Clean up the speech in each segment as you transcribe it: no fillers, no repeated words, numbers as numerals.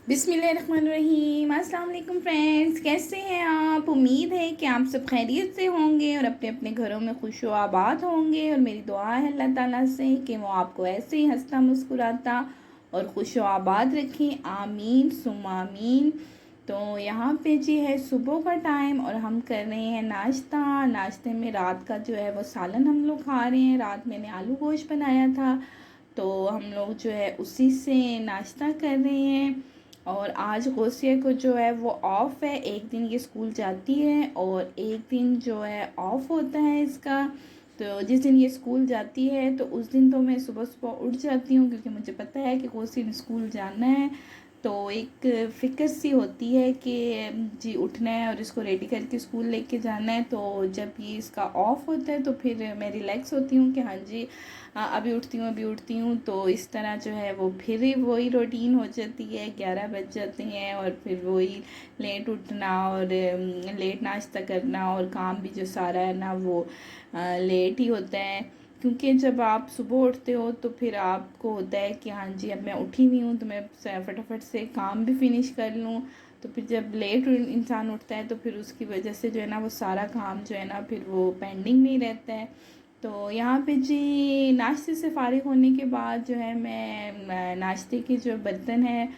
बिस्मिल्लाहिर्रहमानिर्रहीम। अस्सलाम वालेकुम फ्रेंड्स, कैसे हैं आप? उम्मीद है कि आप सब खैरियत से होंगे और अपने अपने घरों में खुश व आबाद होंगे। और मेरी दुआ है अल्लाह ताला से कि वो आपको ऐसे ही हंसता मुस्कुराता और खुश व आबाद रखें। आमीन सुम आमीन। तो यहाँ पे जी है सुबह का टाइम और हम कर रहे हैं नाश्ता। नाश्ते में रात का जो है वो सालन हम लोग खा रहे हैं। रात मैंने आलू गोश्त बनाया था, तो हम लोग जो है उसी से नाश्ता कर रहे हैं। और आज गौसिया को जो है वो ऑफ़ है, एक दिन ये स्कूल जाती है और एक दिन जो है ऑफ़ होता है इसका। तो जिस दिन ये स्कूल जाती है तो उस दिन तो मैं सुबह सुबह उठ जाती हूँ, क्योंकि मुझे पता है कि गौसिया ने स्कूल जाना है। तो एक फ़िक्र सी होती है कि जी उठना है और इसको रेडी करके स्कूल लेके जाना है। तो जब ये इसका ऑफ़ होता है तो फिर मैं रिलैक्स होती हूँ कि हाँ जी अभी उठती हूँ। तो इस तरह जो है वो फिर वही रूटीन हो जाती है, 11 बज जाते हैं और फिर वही लेट उठना और लेट नाश्ता करना और काम भी जो सारा है ना वो लेट ही होता है। क्योंकि जब आप सुबह उठते हो तो फिर आपको होता है कि हाँ जी अब मैं उठी हुई हूँ तो मैं फटाफट से काम भी फिनिश कर लूँ। तो फिर जब लेट इंसान उठता है तो फिर उसकी वजह से जो है ना वो सारा काम जो है ना फिर वो पेंडिंग नहीं रहता है। तो यहाँ पे जी नाश्ते से फ़ारिग होने के बाद जो है मैं नाश्ते के जो बर्तन हैं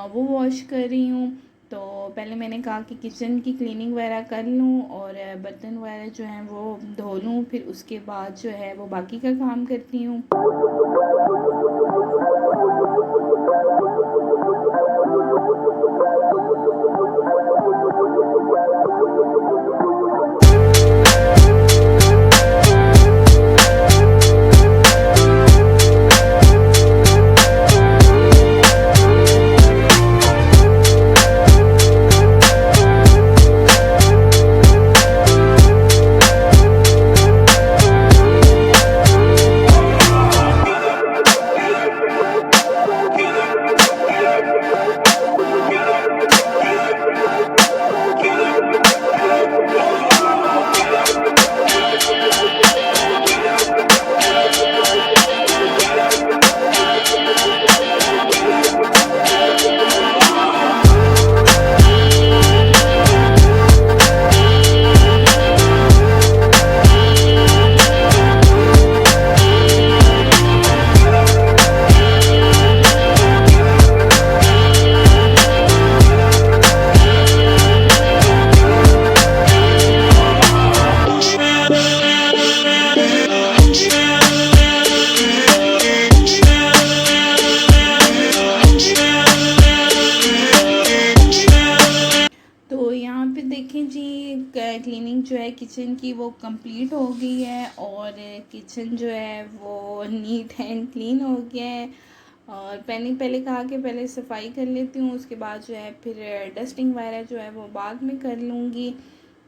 वो वॉश कर रही हूँ। तो पहले मैंने कहा कि किचन की क्लीनिंग वगैरह कर लूँ और बर्तन वगैरह जो हैं वो धो लूँ, फिर उसके बाद जो है वो बाकी का काम करती हूँ। तो यहाँ पे देखें जी क्लीनिंग जो है किचन की वो कंप्लीट हो गई है और किचन जो है वो नीट एंड क्लीन हो गया है। और पहले पहले कहा कि पहले सफाई कर लेती हूँ, उसके बाद जो है फिर डस्टिंग वगैरह जो है वो बाद में कर लूँगी।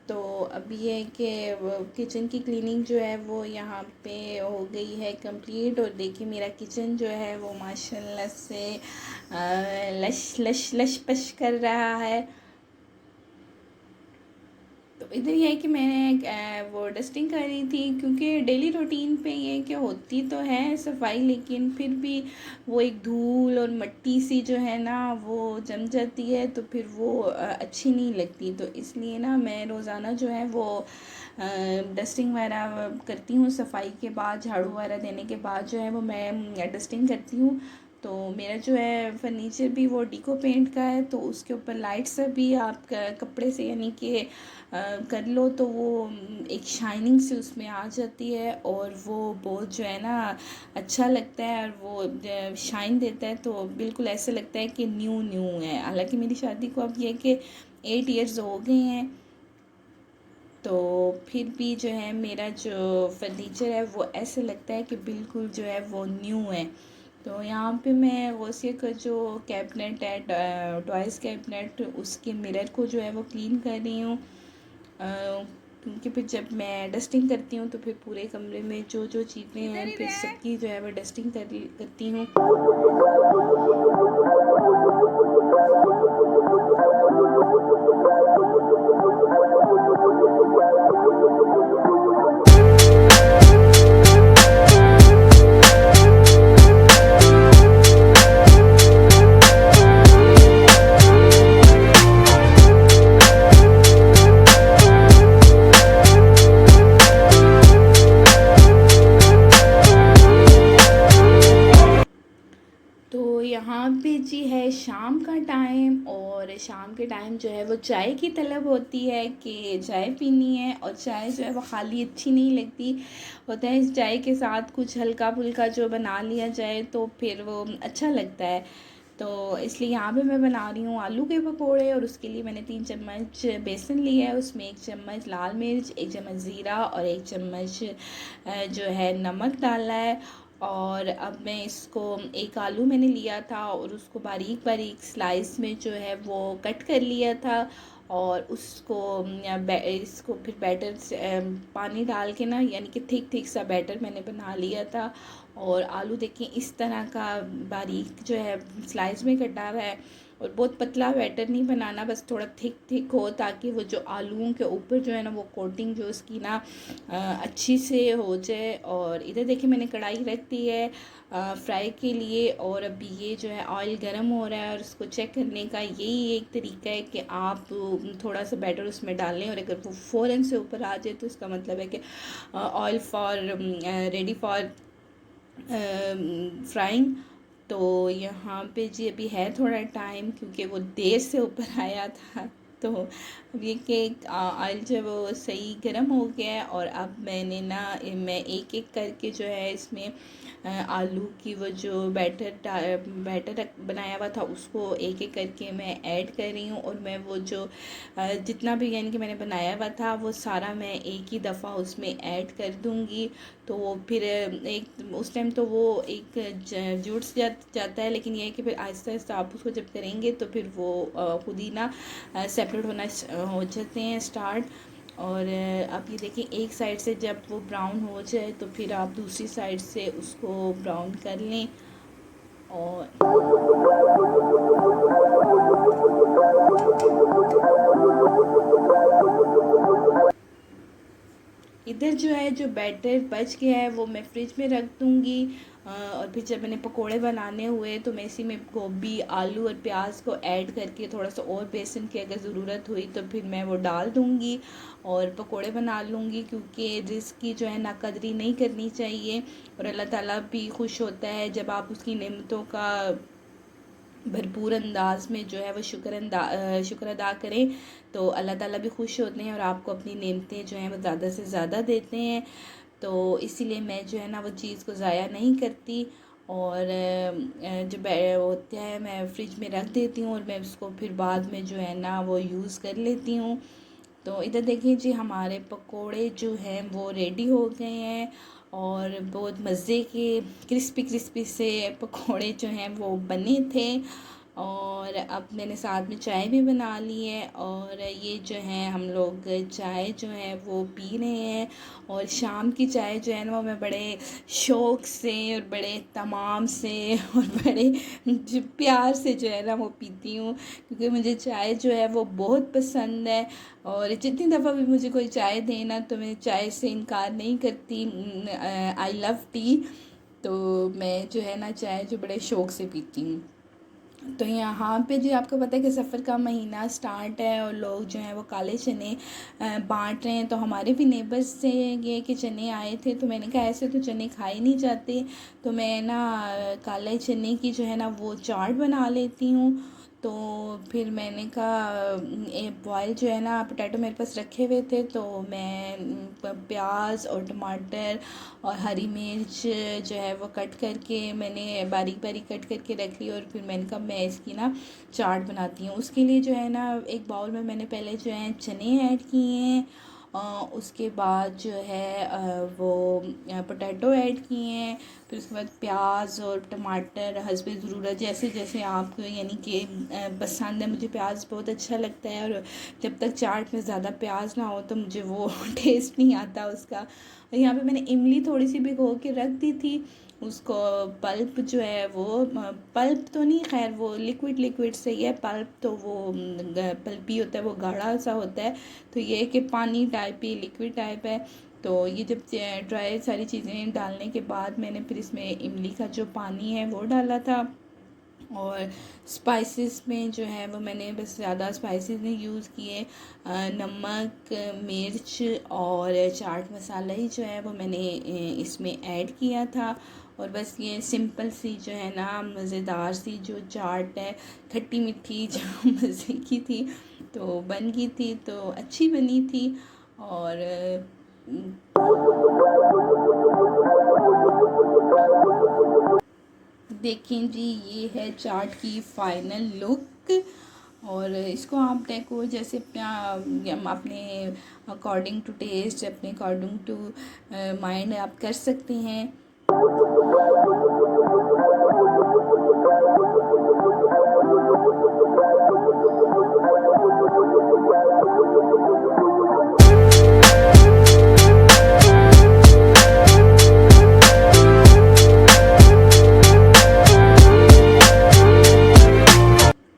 तो अभी ये कि किचन की क्लीनिंग जो है वो यहाँ पे हो गई है कंप्लीट। और देखिए मेरा किचन जो है वो माशाल्लाह से लश लश लश पश कर रहा है। तो इधर ये है कि मैंने वो डस्टिंग कर रही थी, क्योंकि डेली रूटीन पे ये कि होती तो है सफाई लेकिन फिर भी वो एक धूल और मिट्टी सी जो है ना वो जम जाती है, तो फिर वो अच्छी नहीं लगती। तो इसलिए ना मैं रोज़ाना जो है वो डस्टिंग वगैरह करती हूँ। सफाई के बाद झाड़ू वगैरह देने के बाद जो है वो मैं डस्टिंग करती हूँ। तो मेरा जो है फर्नीचर भी वो डिको पेंट का है, तो उसके ऊपर लाइट्स भी आप कपड़े से यानी कि कर लो तो वो एक शाइनिंग सी उसमें आ जाती है और वो बहुत जो है ना अच्छा लगता है और वो शाइन देता है। तो बिल्कुल ऐसे लगता है कि न्यू न्यू है। हालांकि मेरी शादी को अब ये कि 8 इयर्स हो गए हैं, तो फिर भी जो है मेरा जो फर्नीचर है वो ऐसे लगता है कि बिल्कुल जो है वो न्यू है। तो यहाँ पे मैं गौसिया का जो कैबिनेट है टॉयज़ कैबिनेट, उसके मिरर को जो है वो क्लीन कर रही हूँ। क्योंकि फिर जब मैं डस्टिंग करती हूँ तो फिर पूरे कमरे में जो जो चीज़ें हैं फिर सबकी जो है वो डस्टिंग करती हूँ। यहाँ पे जी है शाम का टाइम, और शाम के टाइम जो है वो चाय की तलब होती है कि चाय पीनी है। और चाय जो है वो खाली अच्छी नहीं लगती, होता है इस चाय के साथ कुछ हल्का फुल्का जो बना लिया जाए तो फिर वो अच्छा लगता है। तो इसलिए यहाँ पे मैं बना रही हूँ आलू के पकोड़े, और उसके लिए मैंने 3 चम्मच बेसन लिया है, उसमें 1 चम्मच लाल मिर्च, 1 चम्मच ज़ीरा और 1 चम्मच जो है नमक डाला है। और अब मैं इसको, एक आलू मैंने लिया था और उसको बारीक बारीक स्लाइस में जो है वो कट कर लिया था, और उसको इसको फिर बैटर से पानी डाल के ना, यानी कि थिक थिक सा बैटर मैंने बना लिया था। और आलू देखिए इस तरह का बारीक जो है स्लाइस में कटा हुआ है, और बहुत पतला बैटर नहीं बनाना, बस थोड़ा थिक थिक हो, ताकि वो जो आलूओं के ऊपर जो है ना वो कोटिंग जो उसकी ना अच्छी से हो जाए। और इधर देखिए मैंने कढ़ाई रख दी है फ्राई के लिए, और अभी ये जो है ऑयल गर्म हो रहा है, और उसको चेक करने का यही एक तरीका है कि आप थोड़ा सा बैटर उसमें डाल लें, और अगर वो फ़ौरन से ऊपर आ जाए तो इसका मतलब है कि oil for ready for frying. तो यहाँ पे जी अभी है थोड़ा टाइम, क्योंकि वो देर से ऊपर आया था। तो अब ये केक ऑयल जो है वो सही गर्म हो गया है, और अब मैं एक एक करके जो है इसमें आलू की वो जो बैटर बनाया हुआ था उसको एक एक करके मैं ऐड कर रही हूँ। और मैं वो जो जितना भी यानी कि मैंने बनाया हुआ था वो सारा मैं एक ही दफ़ा उसमें ऐड कर दूँगी। तो वो फिर एक उस टाइम तो वो एक जुड़ जाता है, लेकिन ये है कि फिर आहिस्ता आहिस्ता आप उसको जब करेंगे तो फिर वो खुद ही ना सेपरेट होना हो जाते हैं स्टार्ट। और अब ये देखिए एक साइड से जब वो ब्राउन हो जाए तो फिर आप दूसरी साइड से उसको ब्राउन कर लें। और इधर जो है जो बैटर बच गया है वो मैं फ्रिज में रख दूँगी। और फिर जब मैंने पकोड़े बनाने हुए तो मैं इसी में गोभी, आलू और प्याज को ऐड करके थोड़ा सा और बेसन की अगर ज़रूरत हुई तो फिर मैं वो डाल दूँगी और पकोड़े बना लूँगी, क्योंकि रिज़्क की जो है नाकदरी नहीं करनी चाहिए। और अल्लाह ताला भी खुश होता है जब आप उसकी नेमतों का भरपूर अंदाज में जो है वो शुक्र अदा करें, तो अल्लाह ताला भी खुश होते हैं और आपको अपनी नेमतें जो हैं वो ज़्यादा से ज़्यादा देते हैं। तो इसीलिए मैं जो है ना वो चीज़ को ज़ाया नहीं करती, और जो होता है मैं फ्रिज में रख देती हूँ, और मैं उसको फिर बाद में जो है ना वो यूज़ कर लेती हूँ। तो इधर देखिए जी हमारे पकोड़े जो हैं वो रेडी हो गए हैं, और बहुत मज़े के क्रिस्पी क्रिस्पी से पकोड़े जो हैं वो बने थे। और अब मैंने साथ में चाय भी बना ली है, और ये जो है हम लोग चाय जो है वो पी रहे हैं। और शाम की चाय जो है ना वो मैं बड़े शौक़ से और बड़े तमाम से और बड़े जो प्यार से जो है ना वो पीती हूँ, क्योंकि मुझे चाय जो है वो बहुत पसंद है। और जितनी दफ़ा भी मुझे कोई चाय देना तो मैं चाय से इनकार नहीं करती। I love T. तो मैं जो है ना चाय जो बड़े शौक़ से पीती हूँ। तो यहाँ पे जी आपको पता है कि सफ़र का महीना स्टार्ट है, और लोग जो हैं वो काले चने बांट रहे हैं। तो हमारे भी नेबर्स से ये कि चने आए थे, तो मैंने कहा ऐसे तो चने खाए नहीं जाते, तो मैं ना काले चने की जो है ना वो चाट बना लेती हूँ। तो फिर मैंने कहा बॉयल जो है ना पोटैटो मेरे पास रखे हुए थे, तो मैं प्याज और टमाटर और हरी मिर्च जो है वो कट करके मैंने बारीक बारीक कट करके रख ली, और फिर मैंने कहा मैं इसकी ना चाट बनाती हूँ। उसके लिए जो है ना एक बाउल में मैंने पहले जो है चने ऐड किए हैं, उसके बाद जो है वो पोटैटो ऐड किए हैं, फिर उसके बाद प्याज और टमाटर हस्बे ज़रूरत, जैसे जैसे आपको यानी कि पसंद है। मुझे प्याज बहुत अच्छा लगता है, और जब तक चाट में ज़्यादा प्याज ना हो तो मुझे वो टेस्ट नहीं आता उसका। और यहाँ पे मैंने इमली थोड़ी सी भिगो के रख दी थी, उसको पल्प जो है वो पल्प तो नहीं, खैर वो लिक्विड लिक्विड से ही है, पल्प तो वो पल्पी होता है, वो गाढ़ा सा होता है। तो ये है कि पानी टाइप ही लिक्विड टाइप है। तो ये जब ड्राई सारी चीज़ें डालने के बाद मैंने फिर इसमें इमली का जो पानी है वो डाला था, और स्पाइसेस में जो है वो मैंने बस ज़्यादा स्पाइसेस नहीं यूज़ किए, नमक, मिर्च और चाट मसाला ही जो है वो मैंने इसमें ऐड किया था। और बस ये सिंपल सी जो है ना मज़ेदार सी जो चाट है, खट्टी मीठी जो मज़े की थी, तो बन गई थी, तो अच्छी बनी थी। और देखें जी, ये है चाट की फाइनल लुक। और इसको आप डेको जैसे अपने अकॉर्डिंग टू टेस्ट, अपने अकॉर्डिंग टू माइंड आप कर सकते हैं।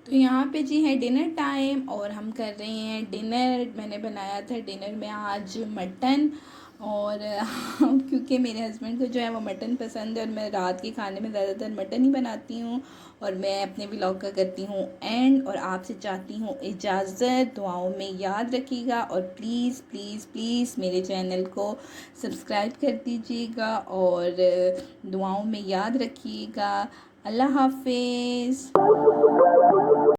तो यहाँ पे जी है डिनर टाइम और हम कर रहे हैं डिनर। मैंने बनाया था डिनर में आज मटन। और क्योंकि मेरे हस्बैंड को जो है वो मटन पसंद है और मैं रात के खाने में ज़्यादातर मटन ही बनाती हूँ। और मैं अपने व्लॉग का करती हूँ एंड, और आपसे चाहती हूँ इजाज़त। दुआओं में याद रखिएगा और प्लीज़ प्लीज़ प्लीज़ मेरे चैनल को सब्सक्राइब कर दीजिएगा और दुआओं में याद रखिएगा। अल्लाह हाफिज़।